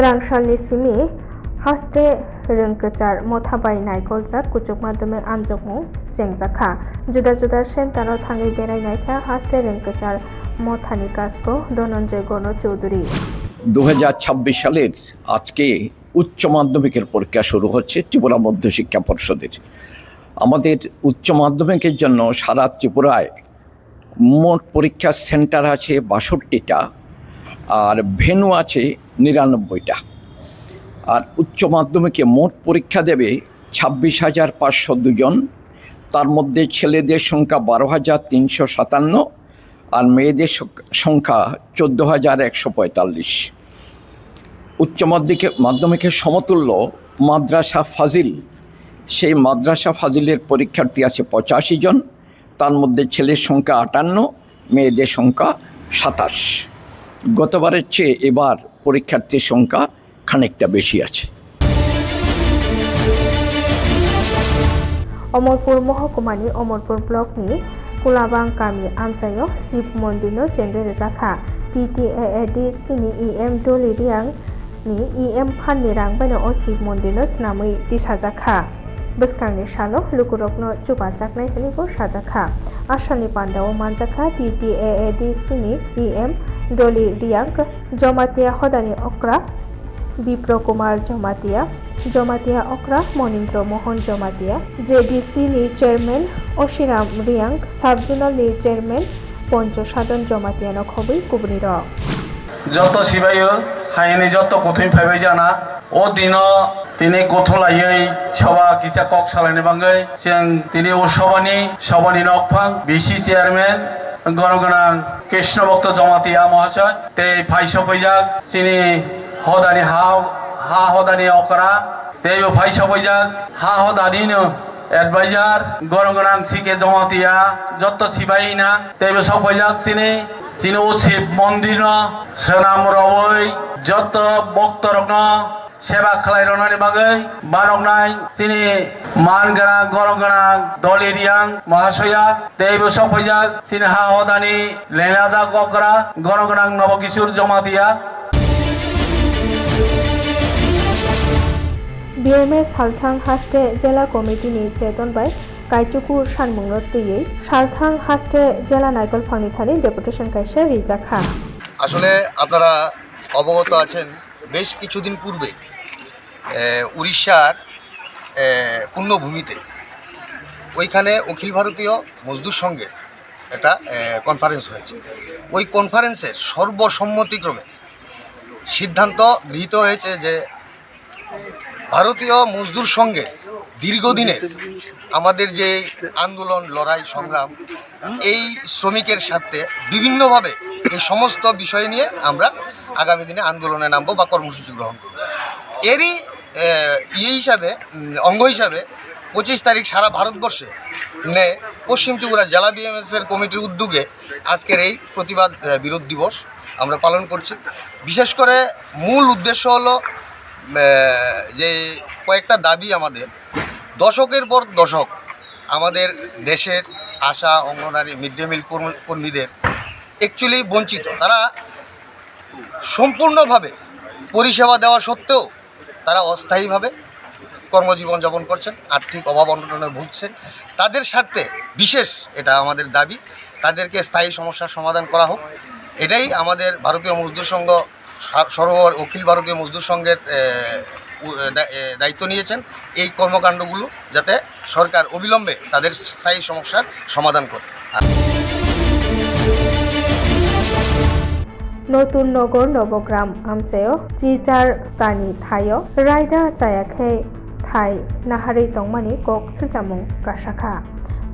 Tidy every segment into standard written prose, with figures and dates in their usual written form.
सोरांसालनि सिमी हास्टे रोंगोचार मथाबाय नायगलजाक कुचुक माध्यमिक आनजगमु जेंजाखा जुदा जुदा सेन्टाराव थाङै बेरायनायखा हास्टे रोंगोचार मथानि काजखौ धनंजय गण चौधुरी 2026 সালের আজকে উচ্চ মাধ্যমিকের পরীক্ষা শুরু হচ্ছে ত্রিপুরা মধ্যশিক্ষা পর্ষদের। আমাদের উচ্চ মাধ্যমিকের জন্য সারা ত্রিপুরায় মোট পরীক্ষার সেন্টার আছে 62টা আর ভেন্যু আছে 99টা। আর উচ্চ মাধ্যমিকে মোট পরীক্ষা দেবে 26,502 জন। তার মধ্যে ছেলেদের সংখ্যা 12,357 আর মেয়েদের সংখ্যা 14,145। উচ্চ মাধ্যমিকের সমতুল্য মাদ্রাসা ফাজিল, সেই মাদ্রাসা ফাজিলের পরীক্ষার্থী আছে 85 জন। তার মধ্যে ছেলের সংখ্যা 58, মেয়েদের সংখ্যা 27। গতবারের চেয়ে এবার পরীক্ষার্থীর সংখ্যা খানিকটা বেশি আছে। अमरपुर महकुमानि अमरपुर ब्लकनि कुलाबां गामि आमचायाव शिव मन्दिर जेंदे जाखा PTAAD सिनि EM डलिरियां नि EM फाननि रां बायनो अ शिव मन्दिर स्नामै दिसाजाखा बसखांनि सालो लुकुरकनो चुबाजाकनाय हनिबो साजाखा आसामनि पान्डाव मानजाखा PTAAD सिनि EM डलिरियां जमातिया हदानि अक्रा विप्र कुमार जमातिया अक्रा मनिन्द्र मोहन जमातिया JDC नि चेयरमैन अशिराम रियांग साबजुनाल नि चेयरमैन पंचसाधन जमातिया नखबै कुबनि र যত সিবাইও হাইনি যত কথিন ফাইবাই জানা ও দিন তিনি কথলাयै সভা কিসা কক সালাইনি বাঙ্গै जों তিনি ও সভানি নকফাং BC চেয়ারম্যান গণগণাং কৃষ্ণ ভক্ত জমাতিয়া মহাশয় তে ফাইসো ফৈজাক চিনি হদানি হা হদানি অকরা তেও ফাইসো ফৈজাক হা হদানিনো এডভাইজার গণগণাং সিকে জমাতিয়া যত সিবাইনা তেও সব ফৈজাক চিনি ও শিব মন্দির সোনাম রবৈ যত ভক্তরগ্ন সেবা খালাই রনানি বাগৈ বানকনাই চিনি মানগণা গণগণা দলিরিয়াং মহাশয়া তেইব সফৈজাক চিনি হা হদানি লেনাজা গকরা গণগণাং নবকিশোর জমাতিয়া BMS सालथां हास्टे जिला कमिटिनि चेतनबाय काइचुकु सानमुंनो तैयै सालथां हास्टे जिला नायगल फांनिथानि डेपुटेशन काइसे रिजाखा আসলে আপনারা অবগত আছেন বেশ কিছুদিন পূর্বে উড়িষ্যার পূর্ণভূমিতে ওইখানে অখিল ভারতীয় মজদুর সংঘের একটা কনফারেন্স হয়েছে। ওই কনফারেন্সের সর্বসম্মতিক্রমে সিদ্ধান্ত গৃহীত হয়েছে যে ভারতীয় মজদুর সংঘে দীর্ঘদিনের আমাদের যে আন্দোলন লড়াই সংগ্রাম এই শ্রমিকের স্বার্থে বিভিন্নভাবে এই সমস্ত বিষয় নিয়ে আমরা আগামী দিনে আন্দোলনে নামবো বা কর্মসূচি গ্রহণ করব। এরই অঙ্গ হিসাবে 25 তারিখ সারা ভারতবর্ষে পশ্চিম ত্রিপুরা জেলা BMS-এর কমিটির উদ্যোগে আজকের এই প্রতিবাদ বিরোধ দিবস আমরা পালন করছি। বিশেষ করে মূল উদ্দেশ্য হলো যে কয়েকটা দাবি আমাদের দশকের পর দশক আমাদের দেশের আশা অঙ্গনারী মিড ডে মিল কর্মীদের অ্যাকচুয়ালি বঞ্চিত। তারা সম্পূর্ণভাবে পরিষেবা দেওয়া সত্ত্বেও তারা অস্থায়ীভাবে কর্মজীবন যাপন করছেন, আর্থিক অভাব অনটনে ভুগছেন। তাদের স্বার্থে বিশেষ এটা আমাদের দাবি, তাদেরকে স্থায়ী সমস্যার সমাধান করা হোক। এটাই আমাদের ভারতীয় মজদুর সংঘ অখিল ভারতীয় মজদুর সংঘের দায়িত্ব নিয়েছেন এই কর্মকাণ্ডগুলো যাতে সরকার অবিলম্বে তাদের স্থায়ী সমস্যার সমাধান করে। নতুন নগর নবগ্রাম আমচায় জিজার প্রাণী থায় রায়দা চায়াখै থাই নাহাरै তংমানি কক সুজাमुं कासाखा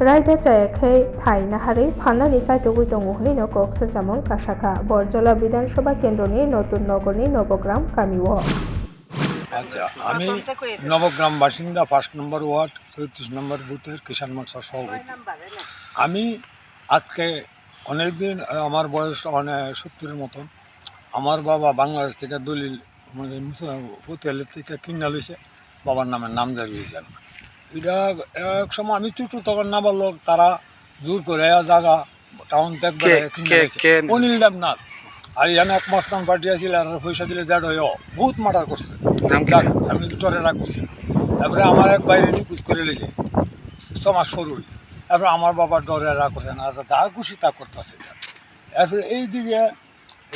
रायदा चायाखै थाई नाहारै फाननानै चाइतगुइ दंगहनि কক सुजामुं कासाखा बरजला विधानसभा केन्द्रनि नतुन नगरनि नबग्राम गामिव। আচ্ছা, আমি নবগ্রাম বাসিন্দা 5 নম্বর ওয়ার্ড 34 নম্বর বুথের কিষাণ মোর্চার সভাপতি। আমি আজকে অনেকদিন আমার বয়স 70-এর মতন। আমার বাবা বাংলাদেশ থেকে দলিল হোটেলের থেকে কিনা লইছে, বাবার নামে নামজারি হয়েছেন। এটা এক সময় আমি ছোটো তখন না বললো তারা জোর করে জায়গা টাউন ত্যাগ করে কিনে অনিল দেবনাথ আর এখানে এক মস্তান পার্টি আছিল আর পয়সা দিলে দেড় হয় বহুত মার্ডার করছে। আমি ডরে রাখছি। তারপরে আমার এক বাইরে নিখোঁজ করে লেছে 6 মাস পরই। তারপরে আমার বাবা ডরে রাগ করছে না, যা খুশি তা করতেছে। এরপরে এইদিকে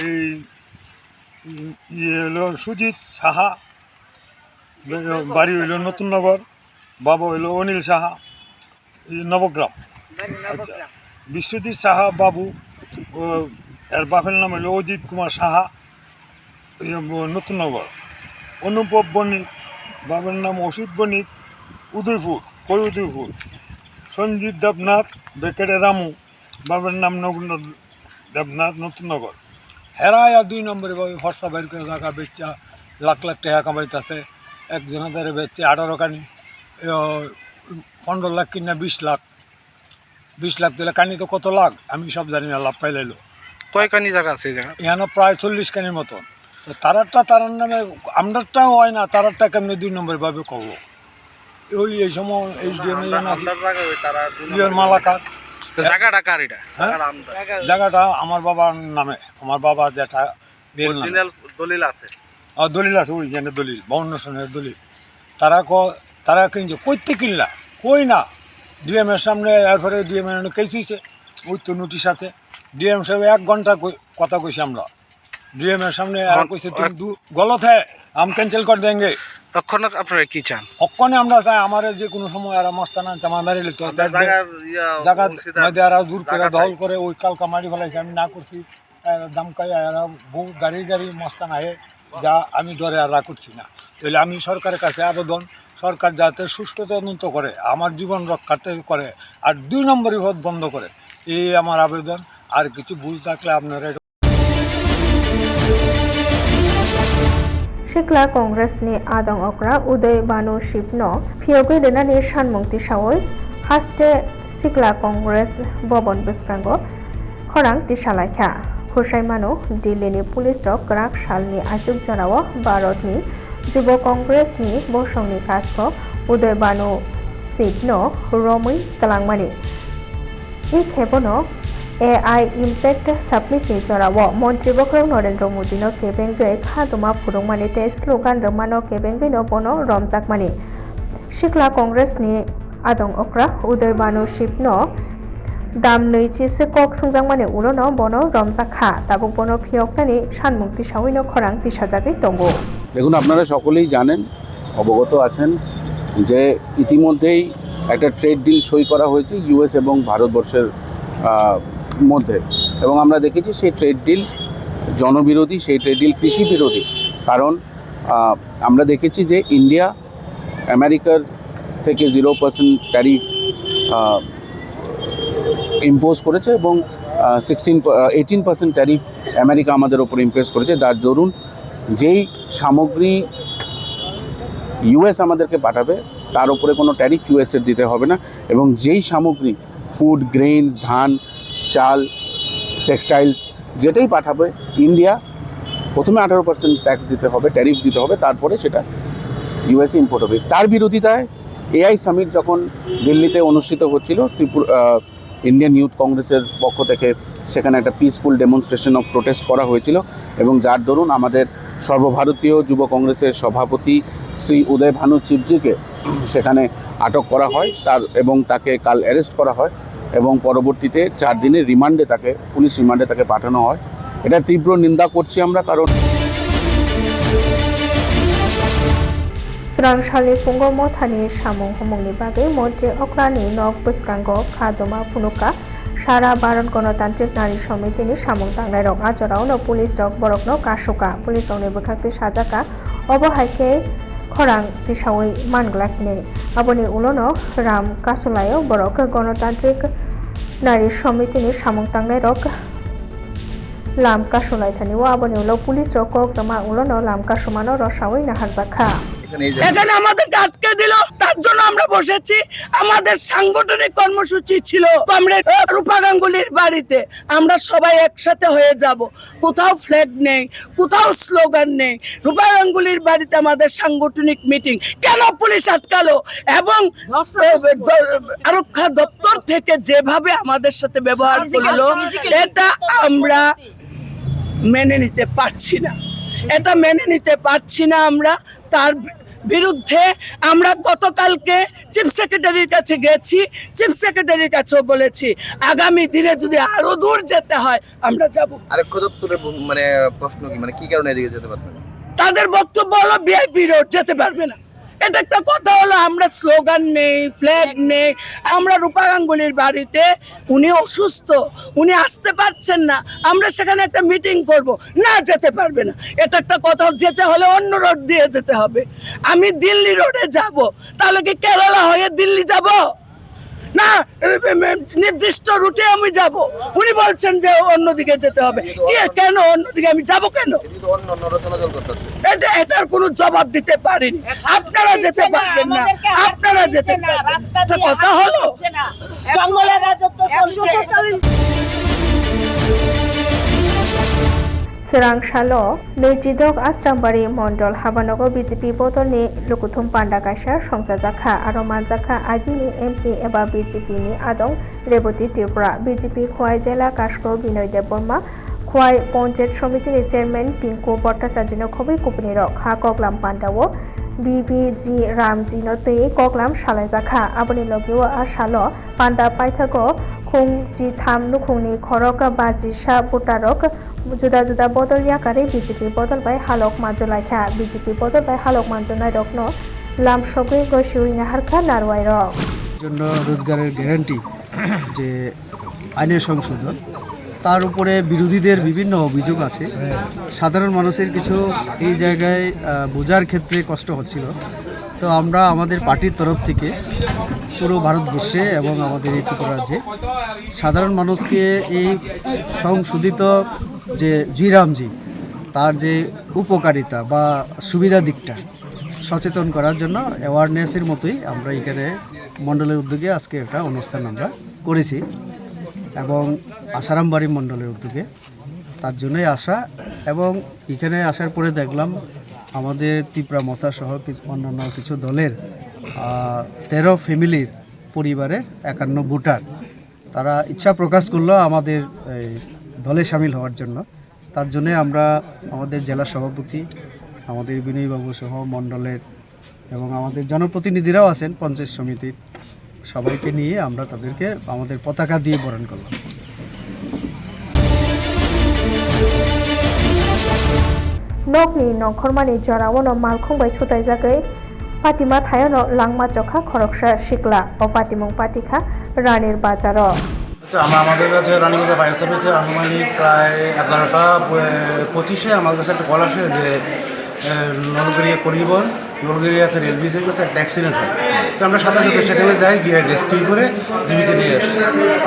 এই হলো সুজিত সাহা, বাড়ি হইল নতুননগর, বাবা হইল অনিল সাহা, নবগ্রাম। আচ্ছা, বিশ্বজিৎ সাহা বাবু, এর বাপের নাম হইল অজিত কুমার সাহা, নতুননগর। অনুপব বণিক, বাবার নাম অসিত বণিক, উদয়পুর, উদয়পুর। সঞ্জিত দেবনাথ, বেকেটে রামু, বাবার নাম নগ্ন দেবনাথ, নতুননগর। হেরায়া 2 নম্বরে ভাবে ফর্সা বাইর করে জায়গা বেচা লাখ লাখ টাকা কামাইতেছে। একজনের বেচছে 18 কানি, 15 লাখ কিনা 20 লাখ। 20 লাখ দিলে কানি তো কত লাখ আমি সব জানি না, লাভ পাইলাইলো। কয় কানি জায়গা আছে এই জায়গা? এখানে প্রায় 40 কানির মতন। তো তারার নামে আমরারটাও হয় না, তারারটা কেমনি 2 নম্বর ভাবে কব। এই সময় এইচডিএম মালাকার জায়গাটা কার এটা? হ্যাঁ, জায়গাটা আমার বাবার নামে। আমার বাবা যেটা দলিল আছে, দলিল আছে, ওইখানে দলিল 52 সনের দলিল। তারা কিনছে, কইতে কিনলা কই না ডিএমের সামনে। এরপরে ডিএম কেস হয়েছে, ওই তো নোটিশ আছে। ডিএম সাহেব 1 ঘন্টা কথা কইছি আমরা ডিএমের সামনে। আর কইছে তুমি গলত হ্যাঁ, আম ক্যান্সেল করে দেंगे। তখন আপনারা কি চান? অক্ষণে আমরা চাই আমার যে কোনো সময় আর মস্তানা আমার মেরে লিখতে জায়গা মধ্যে আর দূর করে দখল করে ওই কালকা মারি ফেলাইছে। আমি না করছি দামকাই বহু গাড়ি মস্তান আহে, যা আমি ডরে আর করছি না। তাহলে আমি সরকারের কাছে আবেদন, সরকার যাতে সুষ্ঠু তদন্ত করে, আমার জীবন রক্ষার্থে করে, আর 2 নম্বরই ভোট বন্ধ করে, এই আমার আবেদন। আর কিছু ভুল থাকলে আপনারা Sikla Congress ni Adong Okra Uday Banu Shipno Phiyogui Denani Shanmungti Sawoi Haste Sikla Congress Bobon Biskango Khorang Tisalaikha Khosai Manu Delhi ni Police Rok Krak Shalni Achuk Jarawo Bharat ni Jubo Congress ni Bosong ni Kasko Uday Banu Shipno Romui Talangmani Ikhebono AI Impact Submit ni Jorawo Montri Bokrong Narendra Modi no Kebengai Khaduma Phurungmani te slogan Ramano Kebengai no Bono Romjakmani Sikla Congress ni Adong Okra Uday Banu Shipno Dam Neichi se Kok Sungjangmani Ulono Bono Romjakha Tabu Bono Phiyognani Shanmukti Sawino Khorang Tisajagei Tongo। দেখুন, আপনারা সকলেই জানেন, অবগত আছেন যে ইতিমধ্যেই একটা trade deal সই করা হয়েছে ইউএস এবং ভারতবর্ষের মধ্যে, এবং আমরা দেখেছি সেই ট্রেড ডিল জনবিরোধী, সেই ট্রেড ডিল কৃষি বিরোধী। কারণ আমরা দেখেছি যে ইন্ডিয়া আমেরিকার থেকে 0% ট্যারিফ ইম্পোজ করেছে এবং 18% ট্যারিফ আমেরিকা আমাদের ওপর ইম্পোজ করেছে। তার দরুন যেই সামগ্রী ইউএস আমাদেরকে পাঠাবে তার উপরে কোনো ট্যারিফ ইউএসের দিতে হবে না, এবং যেই সামগ্রী ফুড, গ্রেইনস, ধান, চাল, টেক্সটাইলস যেটাই পাঠাবে ইন্ডিয়া প্রথমে 18% ট্যাক্স দিতে হবে, ট্যারিফ দিতে হবে, তারপরে সেটা ইউএসএ ইম্পোর্ট হবে। তার বিরোধিতায় এআই সামিট যখন দিল্লিতে অনুষ্ঠিত হচ্ছিল, ইন্ডিয়ান ইউথ কংগ্রেসের পক্ষ থেকে সেখানে একটা পিসফুল ডেমনস্ট্রেশন অফ প্রোটেস্ট করা হয়েছিল, এবং যার দরুন আমাদের সর্বভারতীয় যুব কংগ্রেসের সভাপতি শ্রী উদয় ভানু চিপজিকে সেখানে আটক করা হয় এবং তাকে কাল অ্যারেস্ট করা হয়, এবং পরবর্তীতে 4 দিনের রিমান্ডে পুলিশ রিমান্ডে তাকে পাঠানো হয়। এটা তীব্র নিন্দা করছি আমরা, কারণ Srangshali Pungo Mothani Samung Humungni Bagai Montri Okrani Nok Buskango Khaduma Punuka Sara Baron Gণতান্ত্রিক Nari Samiti ni Samung Tangnai Rok Ajorao no Police Rok Borok no Kasuka Police Rok ni Bwkhakti Sajaka Obohaike Khorang Tisawoi Manglakhinei Aboni Ulono Ram Kasulayo Borok Gণতান্ত্রিক Nari Samiti ni Samung Tangnai Rok Lam Kasulai Thaniwo Aboni Ulo Police Rok Kograma Ulono Lam Kasumano Rosawoi Naharjakha এখানে আমাদেরকে আটকে দিল, তার জন্য আমরা বসেছি। আমাদের সাংগঠনিক কর্মসূচি ছিল কমরেড রূপা গাঙ্গুলির বাড়িতে আমরা সবাই একসাথে হয়ে যাব। কোথাও ফ্ল্যাগ নেই, কোথাও স্লোগান নেই। রূপা গাঙ্গুলির বাড়িতে আমাদের সাংগঠনিক মিটিং, কেন পুলিশ আটকালো? এবং আরক্ষা দপ্তর থেকে যেভাবে আমাদের সাথে ব্যবহার করলো, এটা আমরা মেনে নিতে পারছি না, এটা মেনে নিতে পারছি না আমরা। তার বিরুদ্ধে আমরা গতকালকে চিফ সেক্রেটারির কাছে গেছি, চিফ সেক্রেটারির কাছেও বলেছি আগামী দিনে যদি আরো দূর যেতে হয় আমরা যাব। আরক্ষী দপ্তরের মানে প্রশ্ন কি, মানে কি কারণে এদিকে যেতে পারবেন না? তাদের বক্তব্য হলো ভিআইপি রোড যেতে পারবে না। এটা একটা কথা হলো, আমরা স্লোগান নেই, ফ্ল্যাগ নেই। আমরা রূপা গাঙ্গুলির বাড়িতে, উনি অসুস্থ, উনি আসতে পারছেন না, আমরা সেখানে একটা মিটিং করব, না যেতে পারবে না। এটা একটা কথা, যেতে হলে অন্য রোড দিয়ে যেতে হবে। আমি দিল্লি রোডে যাব, তাহলে কি কেরালা হয়ে দিল্লি যাব না? নির্দিষ্ট রুটে আমি যাব। উনি বলছেন যে অন্যদিকে যেতে হবে, কেন অন্যদিকে আমি যাব কেন? এটার কোনো জবাব দিতে পারিনি। আপনারা যেতে পারবেন না, আপনারা যেতে পারবেন, কথা হলো জঙ্গলের রাজত্ব চলছে। Serang-Shalo, Nejidok Asrambari Mondol Habanogo BJP Botolni Lukuthum Pandakasha Songsajakha Aromanjakha Agini MP eba BJP ni Adong Reboti Tripura BJP Khwai Jela Kashko Binoy Deborma Khwai Ponjet Somitir Chairman Tinku Bhattacharya Khobai Kupnirok Ha Koklam Pandawo BBG Ramjino Tei Koklam Shalaijakha Aboni Logiwa Ashalo Panda Paithago Khungji Tham Nukhungni Khoroka Bajisha Butarok जुदा जुदा बदल याकारे BJP बदल bye हालक मानजलायखा BJP बदल bye हालक मानजनाय रखनो लाम सगै गसिउरिना हारखा नारवाय रक জন্য রোজগারের গ্যারান্টি যে আইনের সংশোধন, তার উপরে বিরোধীদের বিভিন্ন অভিযোগ আছে। সাধারণ মানুষের কিছু এই জায়গায় বোঝার ক্ষেত্রে কষ্ট হচ্ছিল। তো আমরা আমাদের পার্টির তরফ থেকে পুরো ভারতবর্ষে এবং আমাদের এই ত্রিপুরা রাজ্যে সাধারণ মানুষকে এই সংশোধিত যে জিরামজি তার যে উপকারিতা বা সুবিধা দিকটা সচেতন করার জন্য অ্যাওয়ারনেসের মতোই আমরা এখানে মণ্ডলের উদ্যোগে আজকে একটা অনুষ্ঠান আমরা করেছি এবং আসারামবাড়ি মণ্ডলের উদ্যোগে, তার জন্যই আসা। এবং এখানে আসার পরে দেখলাম আমাদের ত্রিপুরা মথা সহ অন্যান্য কিছু দলের 13 ফ্যামিলির পরিবারের 51 ভোটার তারা ইচ্ছা প্রকাশ করলো আমাদের দলে সামিল হওয়ার জন্য। তার জন্য আমরা আমাদের জেলা সভাপতি আমাদের বিনয়বাবু সহ মণ্ডলের এবং আমাদের জনপ্রতিনিধিরাও আছেন পঞ্চায়েত সমিতির, সবাইকে নিয়ে আমরা তাদেরকে আমাদের পতাকা দিয়ে বরণ করলাম। नकनि नखरमानि जरावनो मालखुंबाय थुतायजागै पाटिमा थायनो लांमा चखा खरकसा सिकला ও পাটিমুং পাটিখা রানীর বাজারও আমাদের কাছে রানীগঞ্জ ফায়ার সার্ভিসে আনুমানিক প্রায় 11টা 25-এ আমার কাছে একটা কল আসে যে নলগড়িয়া পরিবহন নলগড়িয়াতে রেল ব্রিজের কাছে একটা অ্যাক্সিডেন্ট হয়। তো আমরা সাথে সাথে সেখানে যাই, গিয়ে রেস্কিউ করে জীবিত নিয়ে আসি।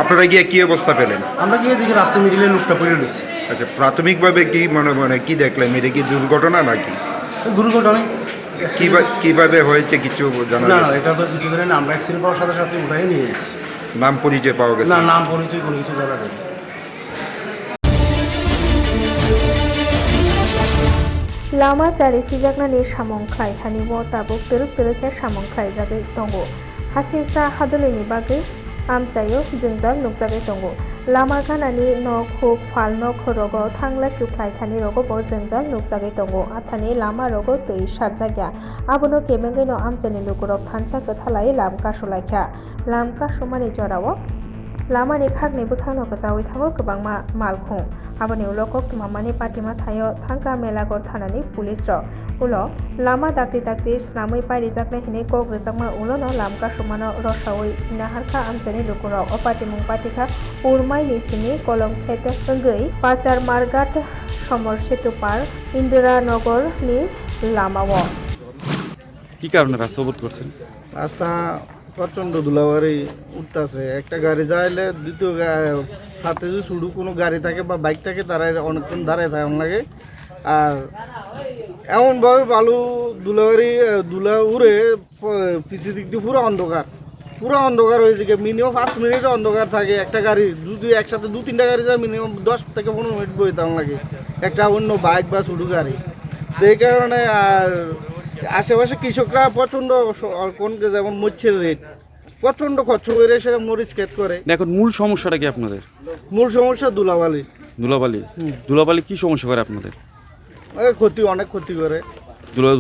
আপনারা গিয়ে কী অবস্থা পেলেন? আমরা গিয়ে দেখি রাস্তা মিডিলে লোকটা পড়ে রয়েছে। আচ্ছা, প্রাথমিকভাবে কি মনে কি দেখলেন? এটা কি দুর্ঘটনা নাকি? দুর্ঘটনা কিভাবে হয়েছে কিছু জানা না, এটা তো কিছু জানি না। আমরা অ্যাক্সিডেন্ট পাওয়ার সাথে সাথে উঠাই নিয়ে এসেছি। নাম পরিচয় পাওয়া গেছে? না, নাম পরিচয় কোনো কিছু জানা যায়নি। लामा जारि फिजागनानि सामंख्लाय हानि ताबुक पेरुक पेरुखे सामंख्लाय जागै दंगो हासिंसा हादुलिनि बागै आमचायो जोंजाल नुकजागै दंगो लामा गानानि नखुब फाल नखरगो थांला सुख्लाय थानि रगो जोंजाल नुकजागै दंगो आथानि लामा रगो तै सारजाग्या आबोनो केमेंगैनो आमचानि लुगुरक थानसा गथालाय लाम कासलायखा लाम कासमानि जराव लामानि खागनि बुथांनो जावै थाङो गोबां मालखुं आबोनि उलकक मामानि पाटिमा थायो थांका मेलागर थानानि पुलिस र उलो लामा दाक्ति दाक्ति स्नामै पाइरि जागनाय हिने कक रेजाकमा उलोनो लामका समानो रसावै नाहारखा आमचानि लुगुराव अपाटिमुं पाटिखा उरमाइनि सिनि कलम खेत गै पाचार मारगाट समर सेतु पार इन्दिरानगरनि लामाव কি কারণে রাস্তা অবরোধ করছেন? রাস্তা প্রচণ্ড ধুলাবাড়ি উঠতেছে, একটা গাড়ি যাইলে দ্বিতীয় সাথে যদি শুধু কোনো গাড়ি থাকে বা বাইক থাকে তারা অনেকক্ষণ দাঁড়ায় থাকে লাগে। আর এমনভাবে বালু ধুলা উড়ে পিছিয়ে দিক দিয়ে পুরো অন্ধকার হয়ে যায়। মিনিমাম 5 মিনিটের অন্ধকার থাকে। একটা গাড়ি যদি একসাথে 2-3টা গাড়ি যায় মিনিমাম 10 থেকে 15 মিনিট বইতে লাগে একটা অন্য বাইক বা ছোটো গাড়ি। তো এই কারণে আর আশেপাশে কৃষকরা প্রচণ্ড কোনকে যেমন মরিচের রেট প্রচণ্ড খরচ করে সেটা মরিচ ক্ষেত করে। এখন মূল সমস্যাটা কি আপনাদের? মূল সমস্যা ধুলাবালি। ধুলাবালি ধুলাবালি কি সমস্যা করে আপনাদের? ক্ষতি, অনেক ক্ষতি করে।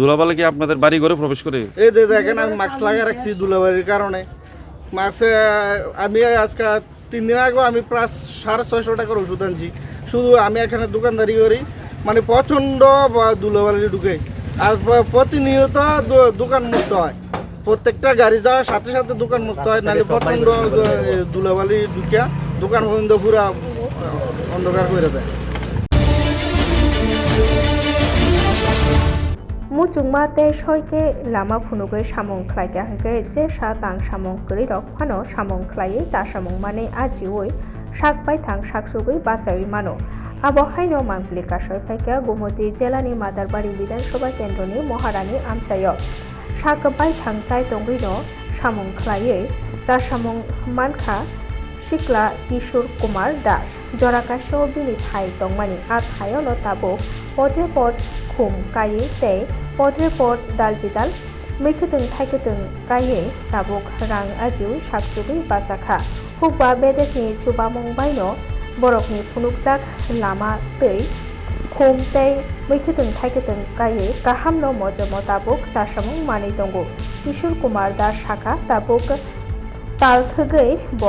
ধুলাবালি কি আপনাদের বাড়ি ঘরে প্রবেশ করে? এই যে দেখেন, আমি মাস্ক লাগিয়ে রাখছি ধুলাবালির কারণে। মাসে আমি আজকে 3 দিন আগে আমি প্রায় 650 টাকার ওষুধ আনছি। শুধু আমি এখানে দোকানদারি করি, মানে প্রচণ্ড ধুলাবালি ঢুকে। আর প্রতিনিয়ত দোকান মুক্ত হয়, প্রত্যেকটা গাড়ি যাওয়ার সাথে সাথে দোকান মুক্ত হয়, নাহলে প্রচণ্ড ধুলাবালি ঢুকিয়া দোকান পর্যন্ত পুরা অন্ধকার করে দেয়। মুচুংমা তে সয়কে লামা ফুনুগৈ সামং খ্লাইকে হাंके जे सा तां सामं गरि रक फानो सामं ख्लायै जा सामं माने आजिवै साक बाय थां साकसुगै बाचावै मानो आबो हाइनो मांगलि कासय फाइका गुमति जिल्लानि मादारबारि विधानसभा केन्द्रनि महारानि आमचायो साक बाय थां ताय दंगैनो सामं ख्लायै जा सामं मानखा सिक्ला किशोर कुमार दास जराकाशो बिनि थाय दंमानि आ थायनो ताबो पदे पद खुम कायै ते पदे पद दाल बिदाल मैखोदों थाइखोदों कायै ताबुक रां आजिउ साकजुबै बाजाखा हुबा बेदेकनि जुबामं बायनो बरकनि फुनुकजाक लामा दै खुम ते मैखोदों थाइखोदों कायै गाहामनो मजमो ताबुक जासामं मानै दंगो किशोर कुमार दास साका ताबुक तालथोगै ब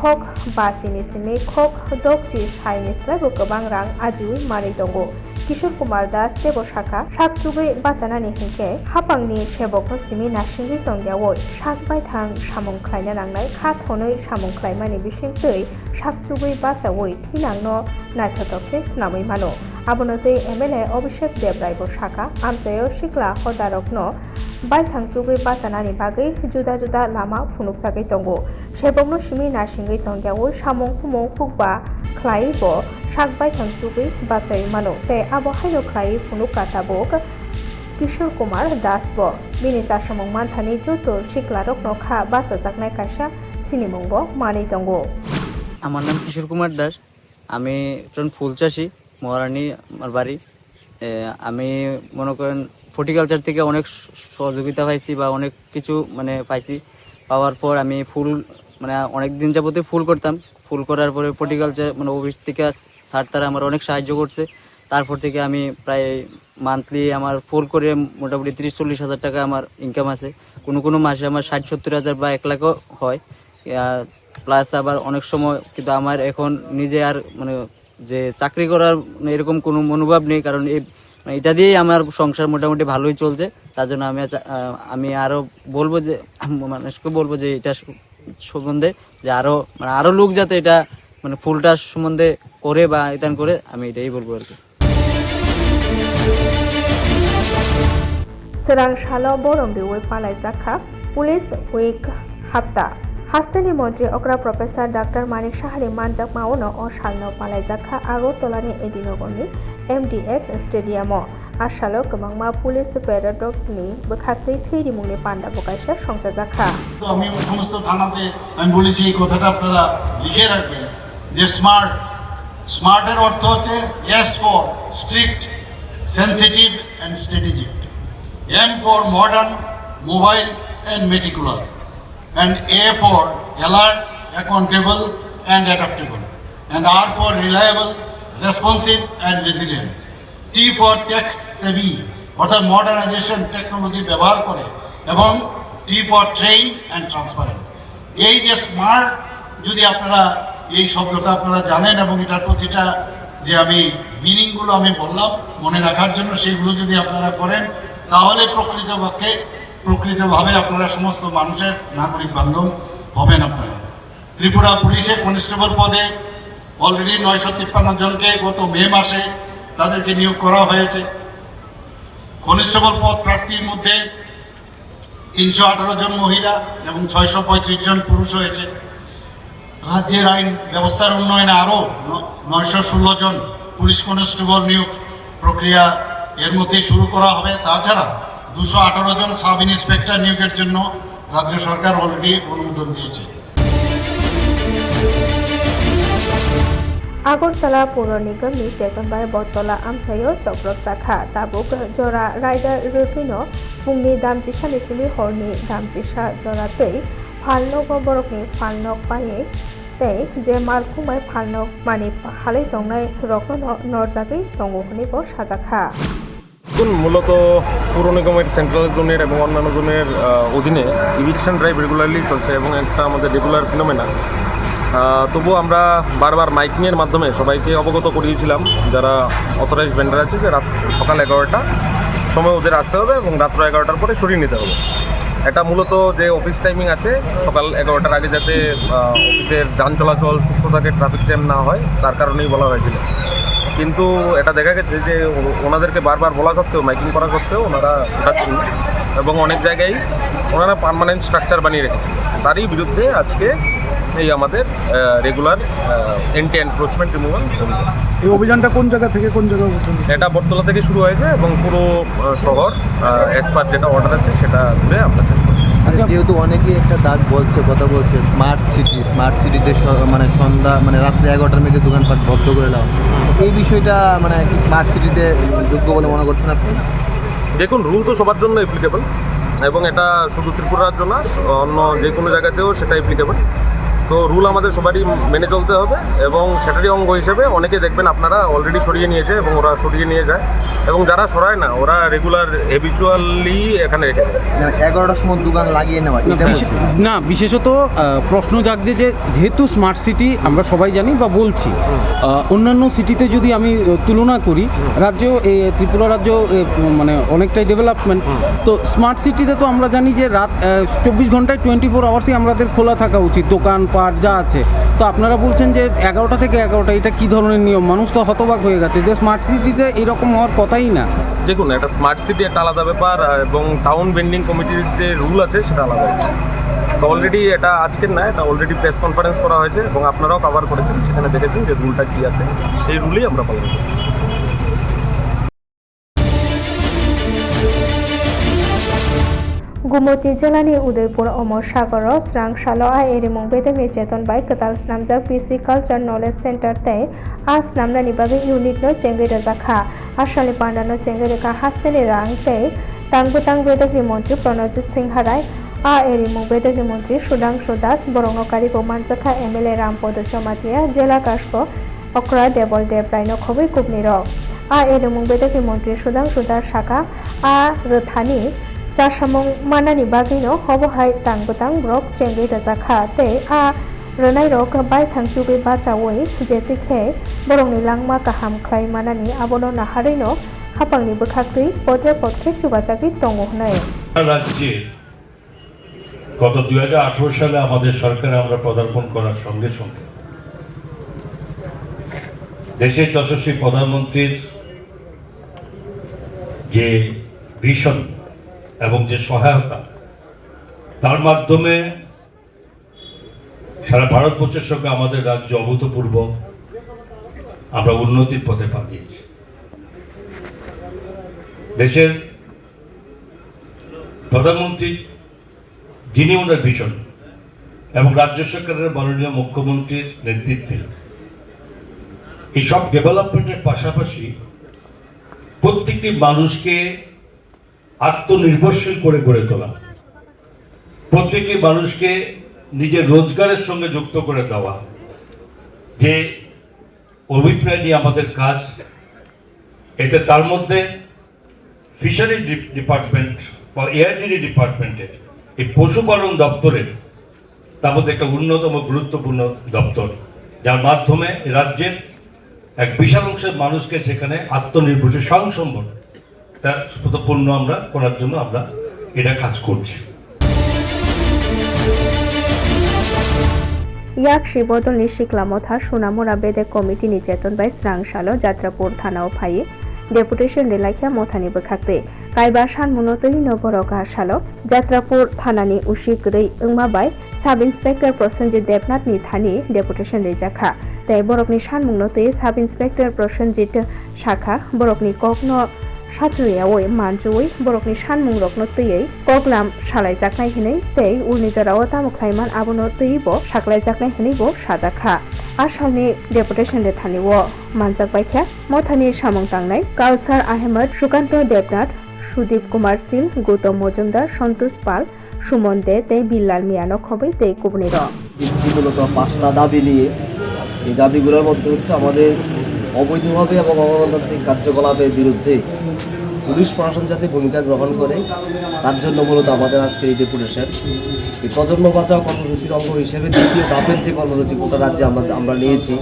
खक बाजिनि सिनि खक दगजि साइनिस्लाइबो गोबां रां आजिउ मानै दंगो किशोर कुमार दास देबो साका साकजुबै बाजानानि हिंके हापांनि सेबकनो सिमि नासिंगै दंग्यावै साक बायथां सामं ख्लायना नांनाय खाथनै सामं ख्लायमानि बिसिं दै साकजुबै बाजावै थिनांनो नायथथखे स्नामै मानो आबनोदै एमएलए अभिषेक देबरायबो साका आमचायो सिक्ला हदारकनो बायथां जुबै बाजानानि बागै जुदा जुदा लामा फुनुकजागै दंगो सेबकनो सिमि नासिंगै दंग्यावै सामं हुमं हुकबा ख्लायैबो साक बायथां जुबै बाजायै मानो ते आबो हाइनो ख्लायै फुनुका ताबुक किशोर कुमार दास बो बिनि जासामं मानथानि जत सिक्ला रकनो खा बाजाजाकनाय कायसा सिनिमंबो मानै दंगो। আমার নাম কিশোর কুমার দাস, আমি একজন ফুল চাষি, মহারানী আমার বাড়ি। আমি মনে করেন ফর্টিকালচার থেকে অনেক সহযোগিতা পাইছি বা অনেক কিছু মানে পাইছি। পাওয়ার পর আমি ফুল মানে অনেক দিন যাবতে ফুল করতাম। ফুল করার পরে ফর্টিকালচার মানে অফিস থেকে স্যার তারা আমার অনেক সাহায্য করছে। তারপর থেকে আমি প্রায় মান্থলি আমার ফুল করে মোটামুটি 30-40 হাজার টাকা আমার ইনকাম আছে। কোনো কোনো মাসে আমার 60-70 হাজার বা 1 লাখও হয়। প্লাস আবার অনেক সময় কিন্তু আমার এখন নিজে আর মানে যে চাকরি করার এরকম কোনো মনোভাব নেই, কারণ এটা দিয়েই আমার সংসার মোটামুটি ভালোই চলছে। তার জন্য আমি আরো বলবো যে মানুষকে বলবো যে এটা সম্বন্ধে যে আরো লোক যাতে এটা মানে ফুলটা সম্বন্ধে করে বা ইতান করে, আমি এটাই বলবো আর কি। सोरां सालो बरम बिवै पालायजाखा पुलिस उइक हाप्ता हास्तानि मन्त्री अग्रा प्रफेसर डाक्टर मानिक साहानि मानजाक मावनो अ सालनो पालायजाखा आगरतलानि एडिनगरनि MDS स्टेडियामो आसालो गोबांमा पुलिस पेराडकनि बोखाक्तै थैरि मुंनि पान्डा बकायसा संजाजाखा। তো আমি সমস্ত থানাতে আমি বলেছি এই কথাটা আপনারা লিখে রাখবেন যে স্মার্টের অর্থ হচ্ছে S for strict, sensitive and strategic, M for modern, mobile and meticulous, and A for alert, accountable and adaptable, and R for reliable, responsive and resilient, T for tech savvy অর্থাৎ মডার্নাইজেশন টেকনোলজি ব্যবহার করে, এবং T for train and transparent। এই যে smart, যদি আপনারা এই শব্দটা আপনারা জানেন এবং এটার প্রতিটা যে আমি মিনিংগুলো আমি বললাম মনে রাখার জন্য, সেইগুলো যদি আপনারা করেন তাহলে প্রকৃতভাবে আপনারা সমস্ত মানুষের নাগরিক বান্ধব হবেন। আপনারা ত্রিপুরা পুলিশে কনস্টেবল পদে অলরেডি 953 জনকে গত মে মাসে তাদেরকে নিয়োগ করা হয়েছে। কনস্টেবল পদ প্রার্থীর মধ্যে 318 জন মহিলা এবং 635 জন পুরুষ হয়েছে। রাজ্যের আইন ব্যবস্থার উন্নয়নে আরও 916 জন পুলিশ কনস্টেবল নিয়োগ প্রক্রিয়া এর মধ্যে শুরু করা হবে। তাছাড়া 218 জন সাব ইন্সপেক্টর নিয়োগের জন্য রাজ্য সরকার অলরেডি অনুমোদন দিয়েছে। আগরতলা পৌর নিগমनि सेकंबार बतला आमचायो तब्रब जाखा ताबुक जरा राइडार रोकिनो फुंनि दामजिसानिसिनि हरनि दामजिसा जरा दै फालनक बरकनि फालनक बायै tei je malkhumai phalnok mani halai tongnai rokno norjagui tongo hini bo sajakha মূলত পৌর নিগমের সেন্ট্রাল জোনের এবং অন্যান্য জোনের অধীনে ইভিকশন ড্রাইভ রেগুলারলি চলছে এবং একটা আমাদের রেগুলার ফিনোমেনা। তবুও আমরা বারবার মাইকিংয়ের মাধ্যমে সবাইকে অবগত করিয়েছিলাম যারা অথরাইজড ভেন্ডার আছে যে রাত সকাল 11টা সময় ওদের আসতে হবে এবং রাত্র 11টার পরে সরিয়ে নিতে হবে। এটা মূলত যে অফিস টাইমিং আছে সকাল 11টার আগে যাতে অফিসের যান চলাচল সুস্থ থাকে, ট্রাফিক জ্যাম না হয়, তার কারণেই বলা হয়েছিল। কিন্তু এটা দেখা গেছে যে ওনাদেরকে বারবার বলা সত্ত্বেও, মাইকিং করা সত্ত্বেও ওনারা উঠাচ্ছেন না এবং অনেক জায়গায় ওনারা পার্মানেন্ট স্ট্রাকচার বানিয়ে রেখেছেন। তারই বিরুদ্ধে আজকে এই আমাদের রেগুলার এন্টি এনক্রোচমেন্ট রিমুভাল অভিযান। এই অভিযানটা কোন জায়গা থেকে কোন জায়গা পর্যন্ত? এটা বটতলা থেকে শুরু হয়েছে এবং পুরো শহর অ্যাজ পার যেটা অর্ডার আছে সেটা ঘুরে আমরা শেষ করি। যেহেতু অনেকেই একটা কথা বলছে স্মার্ট সিটিতে মানে সন্ধ্যা মানে রাত্রে 11টার মধ্যে দোকানপাট বন্ধ করে দেওয়া, এই বিষয়টা মানে কি স্মার্ট সিটিতে যোগ্য বলে মনে করছেন আপনি? দেখুন, রুল তো সবার জন্য অ্যাপ্লিকেবল এবং এটা শুধু ত্রিপুরার জন্য, অন্য যে কোনো জায়গাতেও সেটা অ্যাপ্লিকেবল। তো রুল আমাদের সবারই মেনে চলতে হবে এবং সেটারই অঙ্গ হিসেবে অনেকে দেখবেন আপনারা অলরেডি সরিয়ে নিয়েছে এবং ওরা সরিয়ে নিয়ে যায় এবং যারা সরায় না ওরা রেগুলার হ্যাবিচুয়ালি এখানে রেখে দেয়। 11টার সময় দোকান লাগিয়ে নেওয়া না, বিশেষত প্রশ্ন জাগছে যে যেহেতু স্মার্ট সিটি আমরা সবাই জানি বা বলছি, অন্যান্য সিটিতে যদি আমি তুলনা করি, রাজ্য ত্রিপুরা রাজ্য মানে অনেকটাই ডেভেলপমেন্ট, তো স্মার্ট সিটিতে তো আমরা জানি যে রাত 24 ঘন্টায় 24 আওয়ার্সই আমাদের খোলা থাকা উচিত, দোকান পাট যা আছে। তো আপনারা বলছেন যে 11টা থেকে 11টা, এটা কী ধরনের নিয়ম? মানুষ তো হতবাক হয়ে গেছে যে স্মার্ট সিটিতে এরকম হওয়ার কথাই না। দেখুন, একটা স্মার্ট সিটি একটা আলাদা ব্যাপার এবং টাউন ভেন্ডিং কমিটির যে রুল আছে সেটা আলাদা। তো অলরেডি এটা আজকের না, এটা অলরেডি প্রেস কনফারেন্স করা হয়েছে এবং আপনারাও কভার করেছেন, সেখানে দেখেছেন যে রুলটা কী আছে, সেই রুলই আমরা পালন করি। गुमती जिल्लानि उदयपुर अमर सागर स्रां सालो एरिमुं बेदोंनि चेतन बाय कताल स्नामजाक पिसि कालचार नलेज सेन्टार तै आ स्नामनानि बागै इउनिट नो चेंगै रजाखा आसामनि पांडानो चेंगै रेखा हास्तेनि रां तै तांबुतां बेदोंनि मन्त्री प्रणजित सिंह हाराय आ एरिमुं बेदोंनि मन्त्री सुधांशु दास बरंनो कारिबो मानजाखा एमएलए रामपद चमातिया जिल्ला काशको अक्रा देवल देव रायनो खबै कुबनि रक आ एरिमुं बेदोंनि मन्त्री सुधांशु दास शाखा आ रथानि चासामं मानानि बागैनो हबहाय तांबुतां ब्रक चेंगै रजाखा तै आ रनाय रक बाय थांचुबै बाचावै जेतिखे बरंनि लांमा गाहाम ख्लाय मानानि आबनो नाहारैनो हापांनि बोखाखै पदे पदखे चुबाजागै दङ हनै রাজ্যে গত 2018 সালে আমাদের সরকারে আমরা পদার্পণ করার সঙ্গে সঙ্গে দেশের যশস্বী প্রধানমন্ত্রীর যে ভিশন এবং যে সহায়তা, তার মাধ্যমে সারা ভারতবর্ষের সঙ্গে আমাদের রাজ্য অভূতপূর্ব আমরা উন্নতির পথে পা দিয়েছি। দেশের প্রধানমন্ত্রী যিনি ওনার ভিশন এবং রাজ্য সরকারের মাননীয় মুখ্যমন্ত্রীর নেতৃত্বে এই সব ডেভেলপমেন্টের পাশাপাশি প্রত্যেকটি মানুষকে আত্মনির্ভরশীল করে গড়ে তোলা, প্রত্যেকটি মানুষকে নিজের রোজগারের সঙ্গে যুক্ত করে দেওয়া, যে অভিপ্রায় নিয়ে আমাদের কাজ, এতে তার মধ্যে ফিশারি ডিপার্টমেন্ট বা এআইডিডি ডিপার্টমেন্টের এই পশুপালন দপ্তরের তার মধ্যে একটা অন্যতম গুরুত্বপূর্ণ দপ্তর, যার মাধ্যমে রাজ্যের এক বিশাল অংশের মানুষকে সেখানে আত্মনির্ভরশীল স্বয়ংসম্বর তার পূর্ণ আমরা করার জন্য আমরা এটা কাজ করছি। याक शिबदलनि सिक्लामथा सुनामुरा बेदे कमिटिनि चेतन बाय स्रां सालो जात्रापुर थानाव फायो डेपुटेशन लेलाखिया मथानि बोखाखते कायबा सानमुनोतै नबरका सालो जात्रापुर थानानि उसी गरै ओंमाबाय साब इन्सपेक्टर प्रसन्जित देबनाथनि थानि डेपुटेशन लेजाखा तै बरकनि सानमुनोतै साब इन्सपेक्टर प्रसन्जित शाखा बरकनि ककनो साथुयावै मानजुवै बरकनि सानमुं रकनो तैयै कगलाम सालायजाखनाय हिनै तै उलनिजराव तामुख्लायमान आबनो तैयैबो साख्लायजाखनाय हिनैबो साजाखा आसामनि डेपुटेशन लेथानिव मानजाक बायख्या मथानि सामं तांनाय काउसार आहमेद सुकान्त देबनाथ সুদীপ কুমার সিল, গৌতম মজুমদার, সন্তোষ পাল, সুমন দে, তেই বিল্লাল মিয়ানো খবই তেই কুবনির দিচ্ছি মূলত 5টা দাবি নিয়ে। এই দাবিগুলোর মধ্যে হচ্ছে আমাদের অবৈধভাবে এবং অগণতান্ত্রিক কার্যকলাপের বিরুদ্ধে পুলিশ প্রশাসন যাতে ভূমিকা গ্রহণ করে তার জন্য মূলত আমাদের আজকের এই ডেপুটেশন। এই প্রজন্ম বাঁচাও কর্মসূচির অঙ্গ হিসেবে দ্বিতীয় ধাপের যে কর্মসূচি গোটা রাজ্যে আমরা নিয়েছি,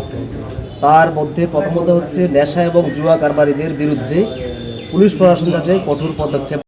তার মধ্যে প্রথমত হচ্ছে নেশা এবং জুয়া কারবারিদের বিরুদ্ধে পুলিশ প্রশাসন যাতে কঠোর পদক্ষেপ